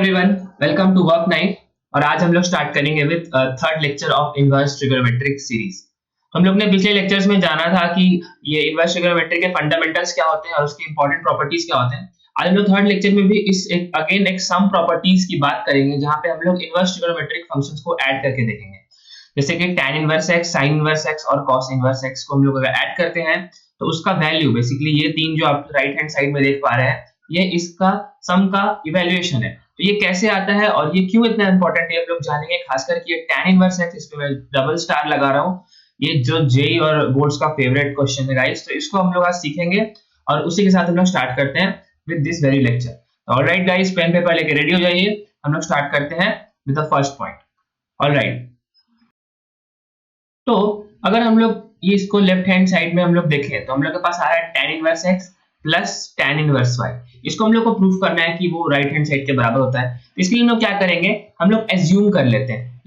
Everyone, welcome to work night. और आज हम लोग स्टार्ट करेंगे with third lecture of inverse trigonometric series. हम लोग ने पिछले लेक्चर्स में जाना था कि ये इनवर्स ट्रिगोनोमेट्री के फंडामेंटल्स क्या होते हैं और उसकी इंपॉर्टेंट प्रॉपर्टीज क्या होते हैं। आज हम लोग थर्ड लेक्चर में भी इस एक सम प्रॉपर्टीज की बात करेंगे, जहां पे हम लोग इनवर्स ट्रिगोनोमेट्रिक फंक्शंस को ऐड करके देखेंगे। जैसे कि tan inverse x, sin inverse x और cos इनवर्स x को हम लोग अगर ऐड करते हैं तो उसका वैल्यू बेसिकली ये तीन जो आप राइट हैंड साइड में देख पा रहे हैं, ये इसका सम का इवैल्यूएशन है। तो ये कैसे आता है और ये क्यों इतना इंपॉर्टेंट है हम लोग जानेंगे। खासकर कि ये tan इनवर्स x, इस पे मैं डबल स्टार लगा रहा हूँ। ये जो जेई और बोर्ड्स का फेवरेट क्वेश्चन है गाइस, तो इसको हम लोग आज सीखेंगे और उसी के साथ हम लोग स्टार्ट करते हैं with this very lecture. Alright guys, pen paper लेके रेडी हो जाइए, हम लोग स्टार्ट करते हैं with the first point. Alright, तो अगर हम लोग ये इसको लेफ्ट हैंड साइड में हम लोग देखें तो हम लोग के पास आ रहा है tan inverse x plus tan inverse y। इसको हम लोग को प्रूफ करना है कि वो राइट हैंड साइड के बराबर होता है। तो इसके लिए हम लोग क्या करेंगे, हम लोग एज्यूम कर लेते हैं,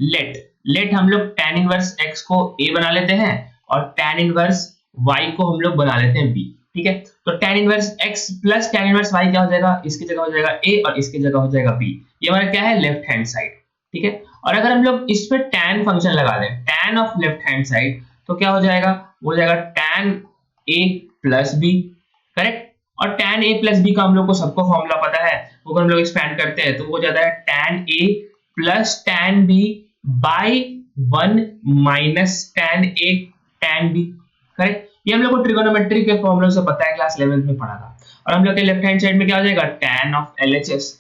लेट हम लोग tan इनवर्स x को a बना लेते हैं और tan इनवर्स y को हम लोग बना लेते हैं b। ठीक है, तो tan inverse x plus tan inverse y क्या हो जाएगा, इसकी जगह हो जाएगा a और इसकी जगह हो जाएगा b। ये हमारा क्या है, लेफ्ट हैंड साइड। ठीक है, और अगर हम लोग इस पे tan फंक्शन लगा दें, tan of left hand side, तो क्या हो जाएगा, वो हो जाएगा tan a plus b। Correct, और tan a प्लस b का हम लोग को सबको फॉर्मूला पता है, वो अगर हम लोग एक्सपेंड करते हैं तो वो हो जाता है tan a plus tan b by 1 minus tan a tan b। Correct, ये हम लोग को ट्रिगोनोमेट्री के फॉर्मूले से पता है, क्लास 11th में पढ़ा था। और हम लोग के लेफ्ट हैंड साइड में क्या हो जाएगा, tan of LHS।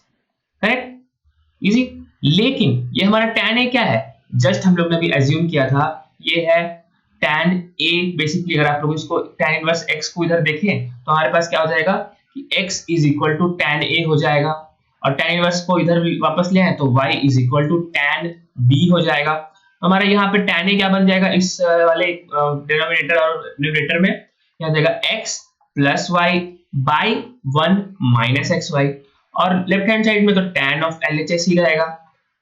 Correct, easy. लेकिन ये हमारा tan a क्या है, जस्ट हम लोग ने भी एज्यूम किया था, ये है tan a। बेसिकली अगर आप लोग इसको tan इनवर्स x को इधर देखें तो हमारे पास क्या हो जाएगा कि x is equal to tan a हो जाएगा, और tan इनवर्स को इधर वापस ले आए तो y is equal to tan b हो जाएगा। तो हमारा यहाँ पे tan a क्या बन जाएगा, इस वाले डिनोमिनेटर और न्यूमरेटर में क्या हो जाएगा, x plus y by 1 minus x y. और लेफ्ट हैंड साइड में तो tan ऑफ LHS ही रहेगा,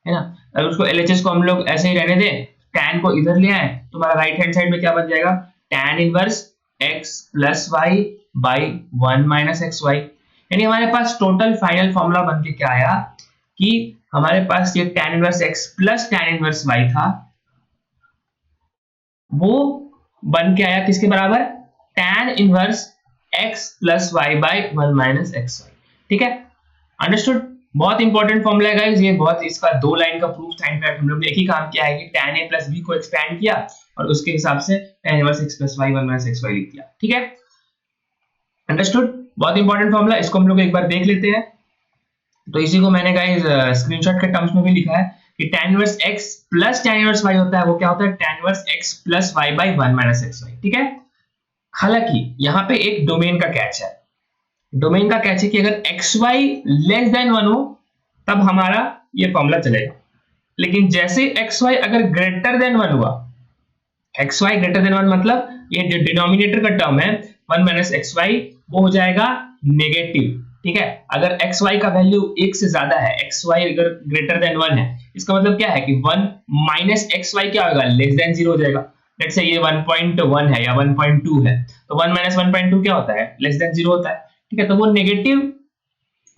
है ना। अगर उसको LHS को हम लोग ऐसे ही रहने दें, tan को इधर ले आए तो हमारा राइट हैंड साइड में क्या बन जाएगा, tan inverse x plus y by 1 minus x y. यानी हमारे पास टोटल फाइनल फॉर्मूला बन के क्या आया कि हमारे पास ये tan inverse x plus tan inverse y था, वो बन के आया किसके बराबर, tan inverse x plus y by 1 minus x y. ठीक है, अंडरस्टूड। बहुत इंपॉर्टेंट फॉर्मूला है गाइस ये, बहुत इसका 2 लाइन का प्रूफ था। इनफैक्ट हम लोग ने एक ही काम किया है कि tan a प्लस b को एक्सपेंड किया और उसके हिसाब से tan inverse x plus y 1 minus x y लिख दिया। ठीक है, अंडरस्टूड। बहुत इंपॉर्टेंट फॉर्मूला, इसको हम लोग एक बार देख लेते हैं। तो इसी को मैंने गाइस स्क्रीनशॉट के टर्म्स में भी लिखा है कि tan inverse x plus tan inverse y होता है, वो क्या होता है, tan inverse x plus y by 1 minus x y. ठीक है, हालांकि यहाँ पे एक डोमेन का कैच है। डोमेन का कैच है कि अगर xy लेस देन 1 हो तब हमारा ये फॉर्मूला चलेगा, लेकिन जैसे xy अगर ग्रेटर देन 1 हुआ, xy ग्रेटर देन 1 मतलब ये जो डिनोमिनेटर का टर्म है 1 माइनस xy, वो हो जाएगा नेगेटिव। ठीक है, अगर xy का वैल्यू 1 से ज्यादा है, xy अगर ग्रेटर देन 1 है, इसका मतलब क्या है कि 1 माइनस xy क्या होगा, लेस देन 0 हो जाएगा। लेट्स से ये 1.1 है या 1.2 है, तो 1 माइनस 1.2 क्या होता है, लेस देन 0 होता है। ठीक है, तो वो नेगेटिव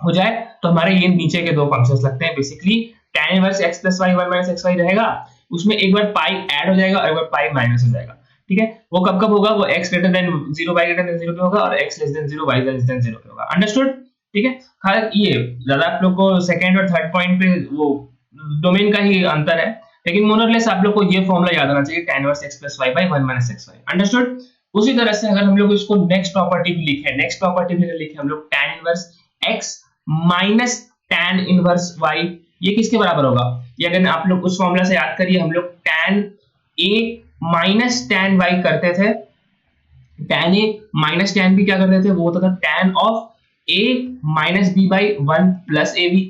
हो जाए तो हमारे ये नीचे के दो फंक्शंस लगते हैं। Basically tan inverse x plus y 1 minus x y रहेगा, उसमें एक बार पाई ऐड हो जाएगा और एक बार पाई माइनस हो जाएगा। ठीक है, वो कब कब होगा, वो x greater than 0 y greater than 0 पे होगा और x less than 0 y less then 0 पे होगा। अंडरस्टूड। ठीक है, हालांकि ये ज्यादा आप लोग को सेकंड और थर्ड पॉइंट पे वो डोमेन का ही अंतर है, लेकिन मोरलेस आप लोग को ये फॉर्मूला याद आना चाहिए, tan inverse x plus y by 1 minus x y. Understood. उसी तरह से अगर हम लोग इसको नेक्स्ट प्रॉपर्टी भी लिखे, नेक्स्ट प्रॉपर्टी में लिखे हम लोग tan inverse x minus tan inverse y, ये किसके बराबर होगा, ये अगर आप लोग उस फॉर्मूला से याद करिए, हम लोग tan a minus tan y करते थे, tan a minus tan b क्या करते थे, वो होता था tan of a minus b by 1 plus ab।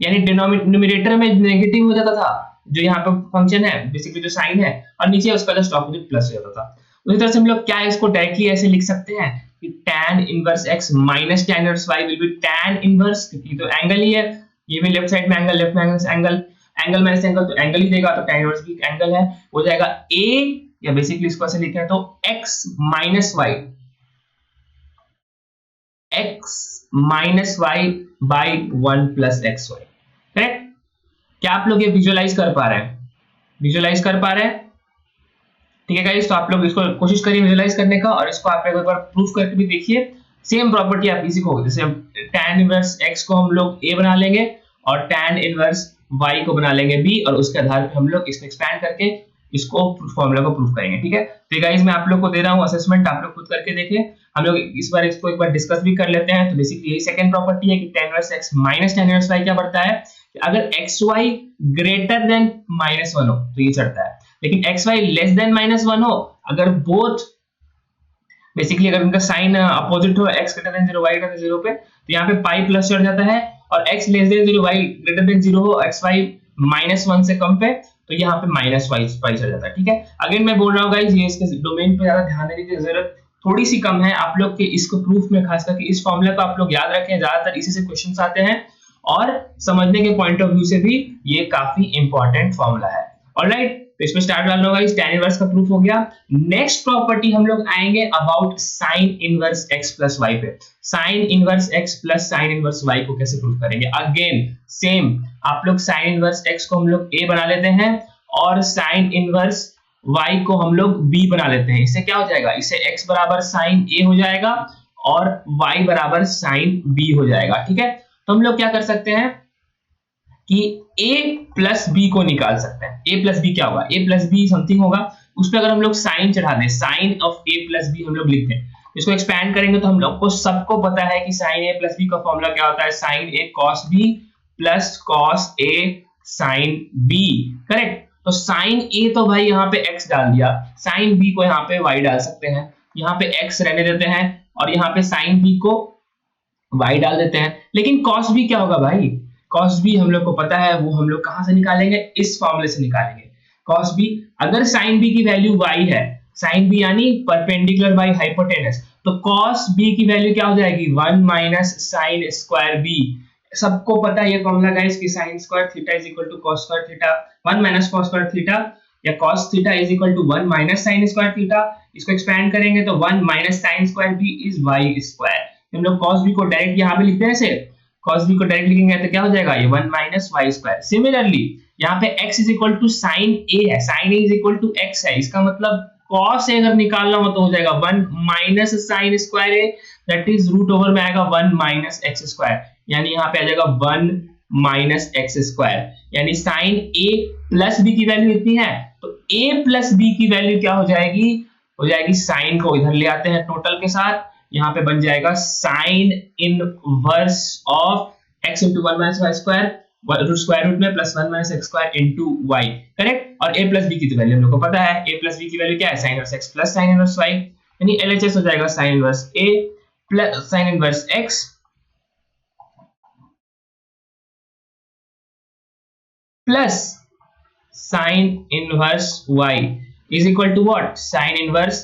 यानी डिनोमिनेटर में नेगेटिव हो जाता था जो यहाँ पे फंक्शन है, बेसिकली जो साइन है, और नीचे उसका जस्ट ऑपोजिट प्लस हो जाता था। उसी तरह से हम लोग क्या इसको डायरेक्टली ऐसे लिख सकते हैं कि tan inverse x minus tan inverse y will be tan inverse, क्योंकि तो एंगल ही है, ये भी लेफ्ट साइड में एंगल, लेफ्ट में एंगल, एंगल माइनस एंगल तो एंगल ही देगा, तो tan इनवर्स भी एंगल है, हो जाएगा a, या बेसिकली इसको ऐसे लिखें तो x minus y, x minus y by 1 plus x y. क्या आप लोग ये विजुअलाइज कर पा रहे हैं? विजुअलाइज कर पा रहे हैं? ठीक है गाइस, तो आप लोग इसको कोशिश करिए विजुअलाइज करने का, और इसको आप एक बार प्रूफ करके भी देखिए। सेम प्रॉपर्टी आप इसी को, जैसे tan इनवर्स x को हम लोग a बना लेंगे और tan इनवर्स y को बना लेंगे b, और उसके आधार पे हम लोग इसको एक्सपैंड करके इसको फॉर्मूला को प्रूफ करेंगे। ठीक है, तो गाइस मैं आप लोग को दे रहा हूं असेसमेंट, आप लोग खुद करके देखें। हम लोग इस बार इसको एक बार डिस्कस भी कर लेते हैं। तो बेसिकली यही सेकंड प्रॉपर्टी है कि tan inverse x minus tan inverse y क्या बढ़ता है, अगर xy ग्रेटर देन -1 हो तो ये चढ़ता है, लेकिन xy लेस देन -1 हो, अगर बोथ बेसिकली अगर उनका साइन अपोजिट हो, x greater than 0 y greater than 0 पे, तो यहाँ पे पाई प्लस चढ़ जाता है, और x less than 0 y greater than 0 हो, xy -1 से कम पे, तो यहाँ पे माइनस वाई चढ़ जाता है। ठीक है, अगेन मैं बोल रहा हूँ गाइस, ये इसके डोमेन पे ज्यादा ध्यान देने की जरूरत थोड़ी सी कम है आप लोग के, इसको प्रूफ में खास करके इस फॉर्मूला को आप लोग याद रखें, ज्यादातर इसी से क्वेश्चंस आते हैं, और समझने के पॉइंट ऑफ व्यू से भी ये काफी इंपॉर्टेंट फॉर्मूला है। ऑलराइट, तो इसमें स्टार्ट डालना होगा, इस tan इनवर्स का प्रूफ हो गया। नेक्स्ट प्रॉपर्टी हम लोग आएंगे about sin inverse x plus y पे। sin inverse x plus sin inverse y को कैसे प्रूफ करेंगे? अगेन सेम, आप लोग sin इनवर्स x को हम लोग a बना लेते हैं, और sin इनवर्स y को हम लोग b बना लेते हैं। इससे क्या हो जाएगा, इससे x बराबर sin a हो जाएगा और y बराबर sin b हो जाएगा। ठीक है, तो हम लोग क्या कर सकते हैं कि a प्लस b को निकाल सकते हैं। a प्लस b क्या होगा, a प्लस b समथिंग होगा, उस पर अगर हम लोग साइन चढ़ा दें, sine of a plus b हम लोग लिखते हैं, इसको एक्सपैंड करेंगे तो हम लोग को सबको पता है कि साइन a प्लस b का फॉर्मूला क्या होता है, sine a cos b plus cos a sin b। Correct, तो साइन a तो भाई यहाँ पे x डाल दिया, साइन b को यहाँ पे y डाल सकते हैं, यहाँ पे x रहने देते हैं, और यहाँ पे साइन b को y डाल देते हैं। लेकिन cos b क्या होगा भाई, cos b हम लोग को पता है, वो हम लोग कहां से निकालेंगे, इस फॉर्मूले से निकालेंगे। cos b, अगर sin b की वैल्यू y है, sin b यानी परपेंडिकुलर बाय हाइपोटेनस, तो cos b की वैल्यू क्या हो जाएगी, 1 माइनस sin स्क्वायर b। सबको पता है ये फॉर्मूला गाइस कि sin square theta is equal to cos square theta, 1 minus cos square theta, या cos theta is equal to 1 minus sin square theta. इसको एक्सपैंड करेंगे तो 1 minus sin square b is y square. हम लोग cos b को direct यहां पे लिखते हैं, ऐसे cos b को डायरेक्ट लिखेंगे तो क्या हो जाएगा, ये 1 माइनस y स्क्वायर। सिमिलरली यहाँ पे x is equal to sin a है, sin a is equal to x है, इसका मतलब cos a अगर निकालना हो तो हो जाएगा 1 minus sin square a, that is root over में आएगा 1 माइनस x स्क्वायर, यानी यहाँ पे आ जाएगा 1 माइनस x स्क्वायर, यानी sin a प्लस b की वैल्यू इतनी है, तो a प्लस b की वैल्यू क्या हो जाएगी, हो जाएगी sin को इधर ले आते हैं टोटल के साथ, यहाँ पे बन जाएगा sin inverse of x into 1 minus y square, square root में plus 1 minus x square into y। Correct, और a प्लस b की तो वैल्यू हम लोग को पता है, a प्लस b की वैल्यू क्या है, sin inverse x plus sin inverse y, यानी LHS हो जाएगा sin inverse a plus sin inverse x plus sin inverse y is equal to what, sin inverse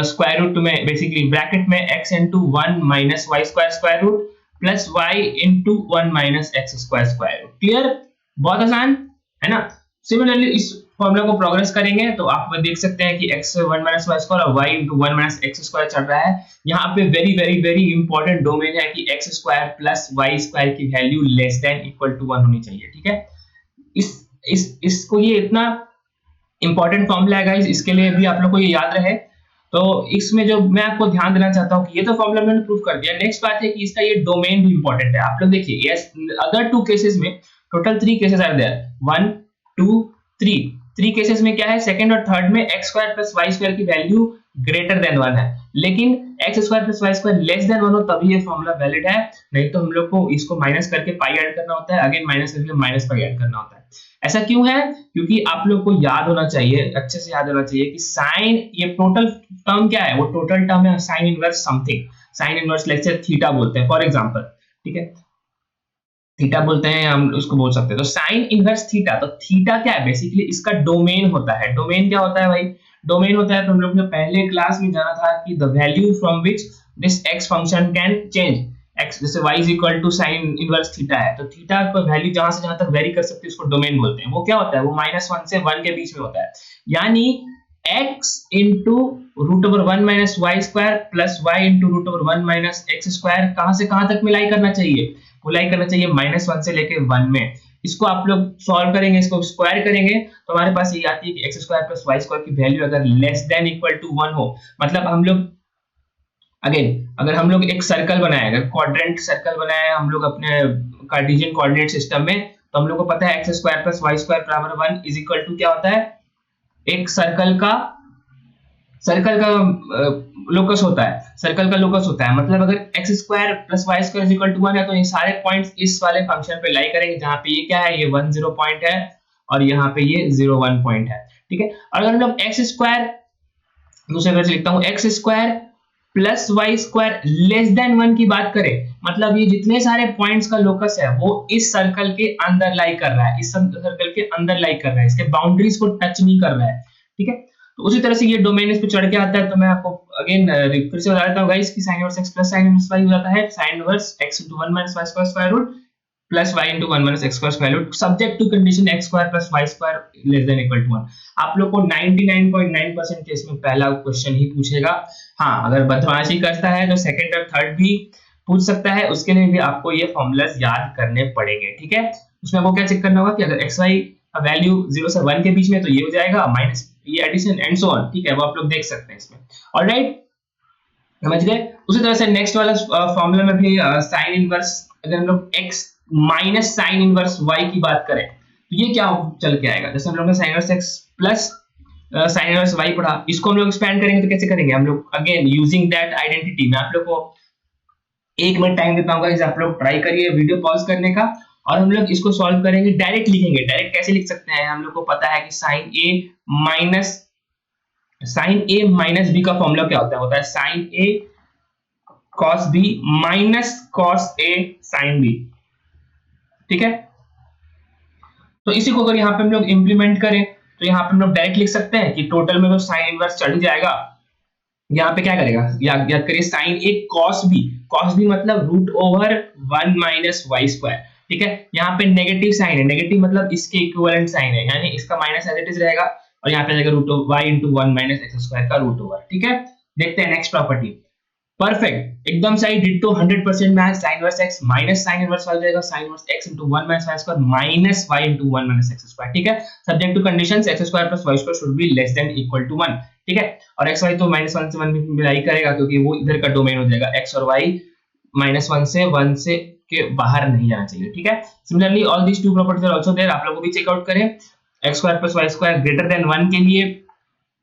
square root में basically bracket में x into 1 minus y square square root plus y into 1 minus x square square root. Clear, बहुत आसान है ना। Similarly इस formula को progress करेंगे तो आप देख सकते हैं कि x 1 minus y स्क्वायर और y into 1 minus x square चल रहा है। यहाँ पे very very very important domain है कि x square plus y square की value less than equal to 1 होनी चाहिए। ठीक है, इसको ये इतना इंपॉर्टेंट फॉर्मूला है गाइस, इसके लिए भी आप लोग को ये याद रहे। तो इसमें जो मैं आपको ध्यान देना चाहता हूँ कि ये तो फॉर्मूला मैंने प्रूव कर दिया, नेक्स्ट बात है कि इसका ये डोमेन भी इंपॉर्टेंट है। आप लोग देखिए, यस अदर 2 केसेस में, total 3 cases are there, 1 2 3 cases में क्या है, सेकंड और थर्ड में x square plus y square की वैल्यू ग्रेटर देन 1 है, लेकिन x square plus y square less than 1 हो तभी ये फॉर्मूला वैलिड है, नहीं तो हम लोग को इसको माइनस करके पाई ऐड करना होता है, अगेन माइनस करके माइनस पाई ऐड करना होता है। ऐसा क्यों है, क्योंकि आप लोग को याद होना चाहिए, अच्छे से याद होना चाहिए कि साइन, ये टोटल टर्म क्या है, वो टोटल टर्म है sine inverse something, sine inverse let's say theta बोलते हैं फॉर एग्जांपल। ठीक है, थीटा बोलते हैं, हम उसको बोल सकते हैं। तो साइन इनवर्स थीटा, तो थीटा क्या है, बेसिकली इसका डोमेन होता है। डोमेन क्या होता है भाई, डोमेन होता है, तो हम लोग ने पहले क्लास में जाना था कि the value from which this x function can change, x जैसे y is equal to sine inverse theta है, तो थीटा का वैल्यू जहां से जहां तक वेरी कर सकते हैं उसको डोमेन बोलते हैं। वो क्या होता है, वो -1 से 1 के बीच में होता है, यानी x into root over 1 minus y square plus y into root over 1 minus x square कहां से कहां तक मिलाई करना चाहिए, वो लाई करना चाहिए -1 से लेके 1 में। इसको आप लोग सॉल्व करेंगे, इसको स्क्वायर करेंगे तो हमारे पास ये आती है कि x square plus y square की वैल्यू अगर लेस देन इक्वल टू 1 हो, मतलब हम लोग अगेन अगर हम लोग एक सर्कल बनाए, अगर क्वाड्रेंट सर्कल बनाए हम लोग अपने कार्टेशियन कोऑर्डिनेट सिस्टम में, तो हम लोग को पता है x square plus y square बराबर 1 इज इक्वल टू क्या होता है, एक सर्कल का लोकस होता है, सर्कल का लोकस होता है। मतलब अगर x square plus y square is equal to 1 है तो ये सारे पॉइंट्स इस वाले फंक्शन पे लाई करेंगे, जहां पे ये क्या है, ये 1 0 पॉइंट है और यहाँ पे ये 0 1 पॉइंट है, ठीक है। और अगर हम लोग x स्क्वायर दूसरे तरह से लिखता हूँ, x square plus y square less than 1 की बात करें, मतलब ये जितने सारे पॉइंट्स का लोकस है वो इस सर्कल के अंदर लाई कर रहा है, इस सर्कल के अंदर लाई कर रहा है, इसके बाउंड्रीज को टच नहीं कर रहा है, ठीक है। तो उसी तरह से ये डोमेन इस पे चढ़ के आता है, तो मैं आपको अगेन फिर से बता देता हूँ गाइस कि sin inverse x plus sin inverse y हो जाता है sin inverse x into 1 minus y square square root plus y into 1 minus x square square root subject to condition x square plus y square less than equal to 1। आप लोग को 99.9% case में पहला question ही पूछेगा। हाँ, अगर बदमाशी करता है तो सेकंड और थर्ड भी पूछ सकता है, उसके लिए भी आपको ये फॉर्मूलाज याद करने पड़ेंगे, ठीक है। उसमें आपको क्या चेक करना होगा कि अगर xy का वैल्यू 0 से 1 के बीच में तो ये हो जाएगा माइनस ये एडिशन एंड सो ऑन, ठीक है, वो आप लोग देख सकते हैं इसमें। ऑलराइट, समझ गए। उसी तरह से नेक्स्ट वाला फॉर्मूला में भी साइन इनवर्स, अगर हम लोग x minus sine inverse y की बात करें तो ये क्या चल के आएगा, जैसे हम लोग ने sine inverse x plus sine inverse y पढ़ा, इसको हम लोग एक्सपेंड करेंगे तो कैसे करेंगे हम लोग, अगेन यूजिंग दैट आइडेंटिटी। मैं आप लोग को 1 मिनट टाइम देता हूँ, आप लोग ट्राई करिए वीडियो पॉज करने का और हम लोग इसको सॉल्व करेंगे, डायरेक्ट लिखेंगे। डायरेक्ट कैसे लिख सकते हैं, हम लोग को पता है कि साइन ए माइनस बी का फॉर्मूला क्या होता है sign A cos B minus cos A sine B, ठीक है। तो इसी को अगर यहाँ पे हम लोग इंप्लीमेंट करें तो यहाँ पे हम लोग डायरेक्ट लिख सकते हैं कि टोटल में तो साइन इनवर्स चढ़ जाएगा, यहाँ पे क्या करेगा, याद करिए साइन ए कॉस बी मतलब root over 1 minus y square, ठीक है। यहाँ पे नेगेटिव साइन है, नेगेटिव मतलब इसके इक्विवेलेंट साइन है, यानी इसका माइनस एज इट इज रहेगा और यहाँ पे जाएगा root y into 1 minus x square का रूट ओवर, ठीक है। देखते हैं नेक्स्ट प्रॉपर्टी, परफेक्ट एकदम सही ditto 100% match, sin inverse x minus sin inverse y हो जाएगा sin inverse x into 1 minus y square minus y into 1 minus x square, ठीक है। Subject to conditions x square plus y square should be less than equal to 1, ठीक है। और xy तो -1 से 1 में मिलाई करेगा क्योंकि वो इधर का डोमेन हो जाएगा, x और y -1 से 1 से के बाहर नहीं जाना चाहिए, ठीक है। Similarly all these two properties are also there, आप लोगों को भी चेक आउट करें। x square plus y square greater than 1 के लिए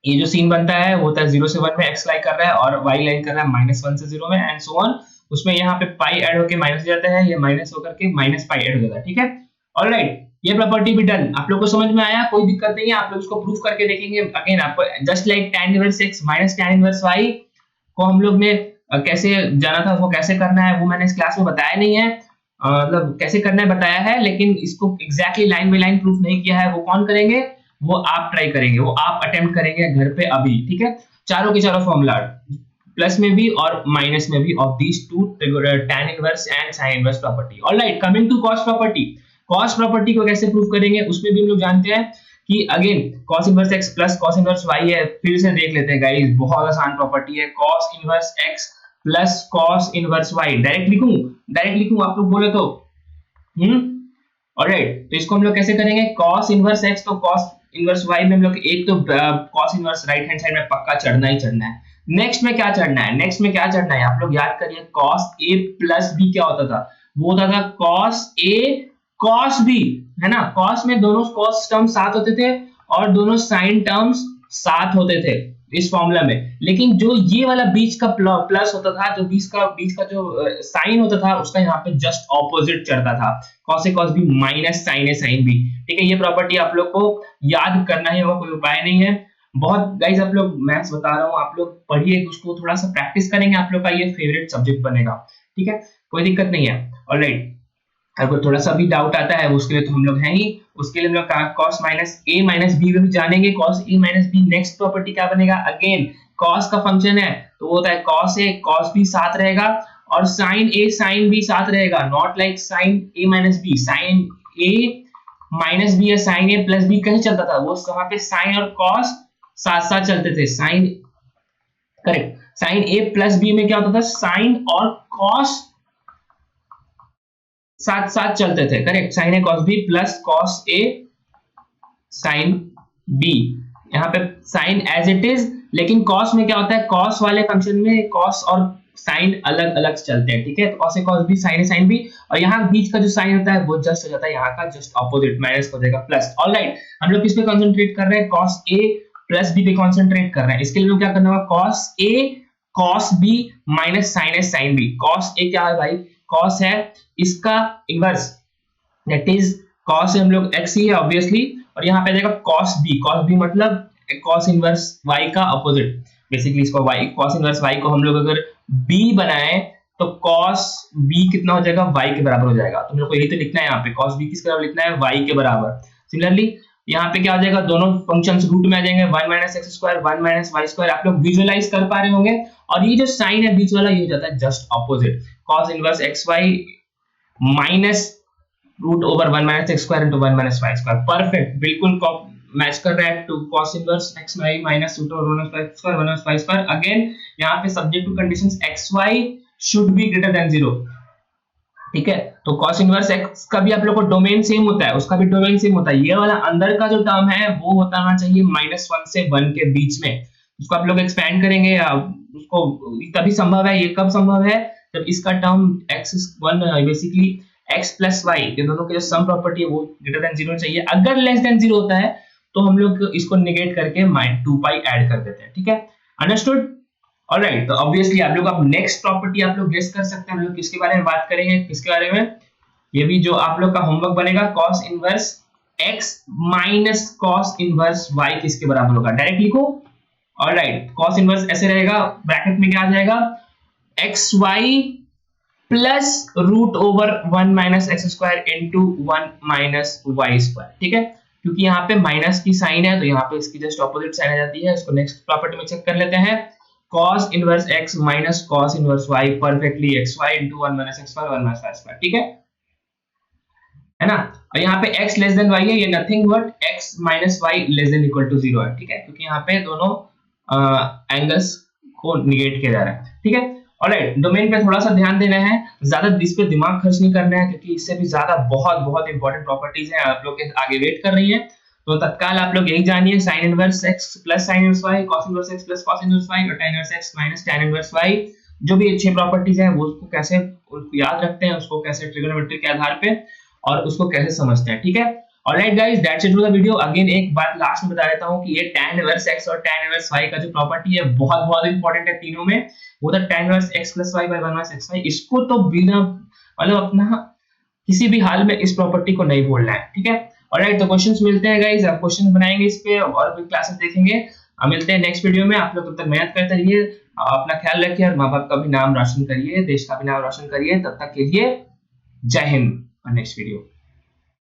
ये जो सीन बनता है वो होता है 0 से 1 में x लाइन कर रहा है और y लाइन कर रहा है -1 से 0 में एंड सो ऑन। उसमें यहाँ पे पाई ऐड होके माइनस हो जाता है, ये माइनस होकर के माइनस पाई ऐड हो जाता है, ठीक है। ऑलराइट, ये प्रॉपर्टी भी डन, आप लोग को समझ में आया, कोई दिक्कत नहीं है, आप लोग इसको प्रूफ करके देखेंगे। अगेन आपको just like tan inverse x minus tan inverse y को हम लोग ने कैसे जाना था, वो कैसे करना है वो मैंने इस क्लास में बताया नहीं है, मतलब कैसे करना है बताया है, लेकिन इसको exactly line by line proof नहीं किया है। वो कौन करेंगे, वो आप ट्राई करेंगे, वो आप अटेम्प्ट करेंगे घर पे अभी, ठीक है। चारों के चारों फॉर्मूला प्लस में भी और माइनस में भी of these two tan inverse and sin inverse property. All right, coming to cos property, cos property को कैसे प्रूव करेंगे उसमें भी हम लोग जानते हैं कि again cos inverse x plus cos inverse y है। फिर से देख लेते हैं गाइस, बहुत आसान प्रॉपर्टी है, cos inverse x plus cos inverse y। Direct लिखूं आप लोग बोले तो ऑलराइट, तो इसको हम लोग कैसे करेंगे, cos इनवर्स x तो cos इनवर्स y में हम लोग एक तो cos inverse right hand side में पक्का चढ़ना ही चढ़ना है। नेक्स्ट में क्या चढ़ना है, आप लोग याद करिए cos a प्लस b क्या होता था, वो होता था cos a cos b, है ना। cos में दोनों cos टर्म साथ होते थे और दोनों sin टर्म्स साथ होते थे इस फॉर्मूला में, लेकिन जो ये वाला बीच का प्लस होता था, जो बीच का जो साइन होता था उसका यहाँ पे जस्ट ऑपोजिट चढ़ता था, cos a cos b minus sin a sin b, ठीक है। ये प्रॉपर्टी आप लोग को याद करना ही होगा, कोई उपाय नहीं है। बहुत गाइस आप लोग मैथ्स बता रहा हूँ, आप लोग पढ़िए, उसको थोड़ा सा प्रैक्टिस करेंगे, आप लोग का ये फेवरेट सब्जेक्ट बनेगा, ठीक है, कोई दिक्कत नहीं है। ऑलराइट, अगर थोड़ा सा भी डाउट आता है उसके लिए तो हम लोग हैं ही, उसके लिए हम लोग cos minus a minus b भी जानेंगे। cos a minus b next property क्या बनेगा, अगेन cos का फंक्शन है तो वो होता है cos a cos b साथ रहेगा और sin a sin b साथ रहेगा, not like sin a minus b, sin a minus b या sin a प्लस b कहीं चलता था, वो वहां पे sin और cos साथ साथ चलते थे। sin correct, sin a plus b में क्या होता था, sin और cos साथ साथ चलते थे, correct. Sign A cos B plus cos A sine B, यहाँ पे साइन एज इट इज, लेकिन कॉस में क्या होता है, कॉस वाले फंक्शन में कॉस और साइन अलग अलग चलते हैं, ठीक है। तो cos A cos B sign A sine B, और यहाँ बीच का जो साइन होता है वो जस्ट हो जाता है यहाँ का जस्ट ऑपोजिट, माइनस हो जाएगा प्लस। ऑलराइट, हम लोग किस पे कंसंट्रेट कर रहे हैं, कॉस ए प्लस बी पे कंसंट्रेट कर रहे हैं। इसके लिए क्या करना होगा, cos A cos B minus sign A sine B. Cos A क्या है भाई, कॉस है इसका इनवर्स, दैट इज कॉस हम लोग एक्स ही है ऑब्वियसली, और यहाँ पे जाएगा कॉस बी मतलब कॉस इनवर्स वाई का अपोजिट। बेसिकली इसको वाई कॉस इनवर्स वाई को हम लोग अगर बी बनाए तो कॉस बी कितना हो जाएगा, वाई के बराबर हो जाएगा। तो हम लोग को यही तो लिखना है यहाँ पे, कॉस बी किसके बराबर लिखना है, वाई के बराबर। सिमिलरली यहाँ पे क्या हो जाएगा, दोनों फंक्शंस रूट में आ जाएंगे, 1 minus x square 1 minus y square. आप लोग विजुअलाइज कर पा रहे होंगे। और ये जो साइन है बीच वाला, ये हो जाता है just opposite, cos inverse x y minus root over 1 minus x square into 1 minus y square. Perfect, बिल्कुल मैच कर रहा है to cos inverse x y minus root over 1 minus y square 1 minus y square. Again यहाँ पे subject to conditions x y should be greater than 0, ठीक है। तो cos inverse x का भी आप लोग को डोमेन सेम होता है, उसका भी डोमेन सेम होता है। ये वाला अंदर का जो टर्म है वो होता होना चाहिए -1 से 1 के बीच में। उसको आप लोग एक्सपेंड करेंगे, या उसको तभी संभव है, ये कब संभव है, जब इसका term x1 basically x plus y, ये दोनों की जो सम प्रॉपर्टी है वो ग्रेटर देन 0 चाहिए। अगर लेस देन 0 होता है तो हम लोग इसको निगेट करके -2 पाई ऐड कर देते हैं, ठीक है। Understood, alright. तो ऑब्वियसली आप लोग अब नेक्स्ट प्रॉपर्टी आप लोग गेस कर सकते हैं हम लोग किसके बारे में बात करेंगे, किसके बारे में, ये भी जो आप लोग का होमवर्क बनेगा, cos inverse x minus cos inverse y किसके बराबर होगा, डायरेक्ट लिखो। ऑलराइट, cos इनवर्स ऐसे रहेगा, ब्रैकेट में क्या आ जाएगा, xy plus root over 1 minus x square into 1 minus y square, ठीक है। क्योंकि यहाँ पे माइनस की साइन है तो यहाँ पे इसकी जस्ट ऑपोजिट साइन आ जाती है। इसको नेक्स्ट प्रॉपर्टी में चेक कर लेते हैं, cos inverse x minus cos inverse y perfectly xy into 1 minus x square 1 minus y square, ठीक है ना। और यहाँ पे x लेस देन y है, ये nothing but x minus y less than equal to 0 है, ठीक है, क्योंकि यहाँ पे दोनों एंगल्स को निगेट किया जा रहा है, ठीक है। ऑलराइट, डोमेन पे थोड़ा सा ध्यान देना है, ज्यादा इस पे दिमाग खर्च नहीं करना है, क्योंकि इससे भी ज्यादा बहुत बहुत इंपॉर्टेंट प्रॉपर्टीज हैं आप लोग के आगे वेट कर रही है। तो तत्काल आप लोग यही जानिए, sine inverse x plus sine inverse y, cos inverse x plus cos inverse y और tan inverse x minus tan inverse y, जो भी अच्छे प्रॉपर्टीज हैं वो उसको कैसे याद रखते हैं, उसको कैसे ट्रिगोनोमेट्री के आधार पे, और उसको कैसे समझते हैं, ठीक है। Alright guys, that's it for the video. Again एक बात लास्ट में बता देता हूं कि ये tan इनवर्स x और tan इनवर्स y का जो प्रॉपर्टी है बहुत बहुत इंपॉर्टेंट है तीनों में। वो तो tan inverse x plus y by 1 minus x y, इसको तो बिना मतलब अपना किसी भी हाल में इस प्रॉपर्टी को नहीं भूलना है, ठीक है। ऑलराइट, तो क्वेश्चंस मिलते हैं गाइस, अब क्वेश्चन बनाएंगे इस पे और भी क्लासेस देखेंगे। मिलते हैं नेक्स्ट वीडियो में। आप लोग तब तक मेहनत करते रहिए, अपना ख्याल रखिए और माँ बाप का भी नाम रोशन करिए, देश का भी नाम रोशन करिए। तब तक के लिए जय हिंद, और नेक्स्ट वीडियो।